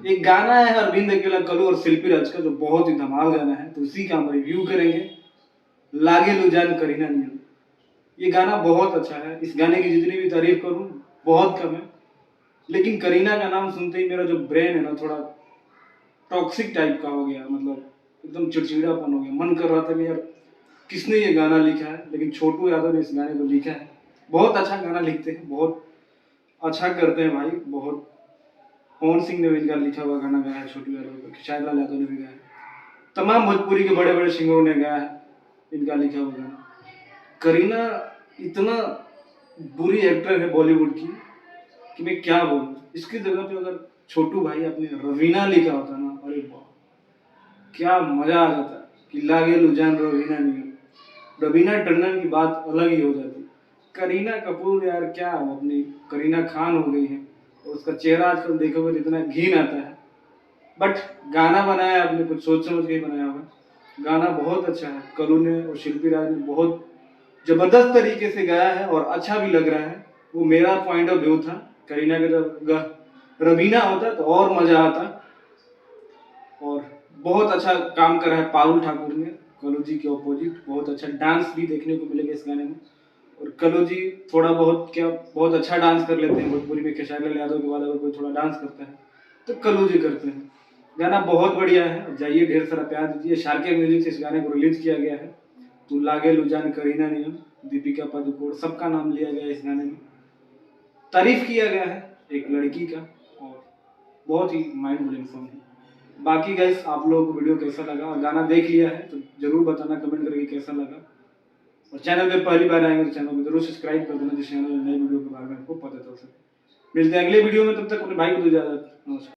एक गाना है अरविंद अकेला कलू और शिल्पी राज का जो बहुत ही धमाल गाना है, तो उसी का हम रिव्यू करेंगे। लागे लुजान करीना नियम, ये गाना बहुत अच्छा है। इस गाने की जितनी भी तारीफ करूं बहुत कम है, लेकिन करीना का नाम सुनते ही मेरा जो ब्रेन है ना थोड़ा टॉक्सिक टाइप का हो गया, मतलब एकदम चिड़चिड़ापन हो गया। मन कर रहा था कि यार किसने ये गाना लिखा है, लेकिन छोटू यादव ने इस गाने को लिखा है। बहुत अच्छा गाना लिखते हैं, बहुत अच्छा करते हैं भाई, बहुत। पवन सिंह ने भी इनका लिखा हुआ गाना गाया है, छोटू यादव का, खेसारी लाल यादव ने भी गाया है, तमाम भोजपुरी के बड़े बड़े सिंगरों ने गाया है इनका लिखा हुआ गाना। करीना इतना बुरी एक्टर है बॉलीवुड की कि मैं क्या बोलूं। इसकी जगह पे अगर छोटू भाई अपने रवीना लिखा होता ना, अरे वाह क्या मजा आ जाता कि लागे लुजान रवीना नहीं, रवीना टंडन की बात अलग ही हो जाती। करीना कपूर यार क्या अपनी करीना खान हो गई है, और उसका चेहरा आजकल देखोगे तो इतना घिन आता है। बट गाना बनाया आपने कुछ सोच समझ के ही बनाया होगा। गाना बहुत अच्छा है, कलू ने और शिल्पी राज ने बहुत जबरदस्त तरीके से गाया है और अच्छा भी लग रहा है। वो मेरा पॉइंट ऑफ व्यू था। करीना का जब रवीना होता तो और मजा आता। और बहुत अच्छा काम करा है पारुल ठाकुर ने कलू जी के ऑपोजिट। बहुत अच्छा डांस भी देखने को मिलेगा इस गाने में। और कलू जी थोड़ा बहुत क्या बहुत अच्छा डांस कर लेते हैं भोजपुरी में। खेसारी लाल यादव के बाद अगर कोई थोड़ा डांस करता है तो कलू जी करते हैं। गाना बहुत बढ़िया है, जाइए ढेर सारा प्यार दीजिए। शारके म्यूजिक से इस गाने को रिलीज किया गया है। तू लागे लुजान करीना नियम, दीपिका पादुकोण, सबका नाम लिया गया है इस गाने में। तारीफ किया गया है एक लड़की का, और बहुत ही माइंड ब्लोइंग सॉन्ग है। बाकी गाइस आप लोगों को वीडियो कैसा लगा, और गाना देख लिया है तो जरूर बताना कमेंट करके कैसा लगा। और चैनल पे पहली बार आएंगे तो चैनल को जरूर सब्सक्राइब कर देना, जिससे नई वीडियो के बारे में आपको पता चल सके। मिलते हैं अगले वीडियो में, तब तक अपने भाई को दो इजाजत। नमस्कार।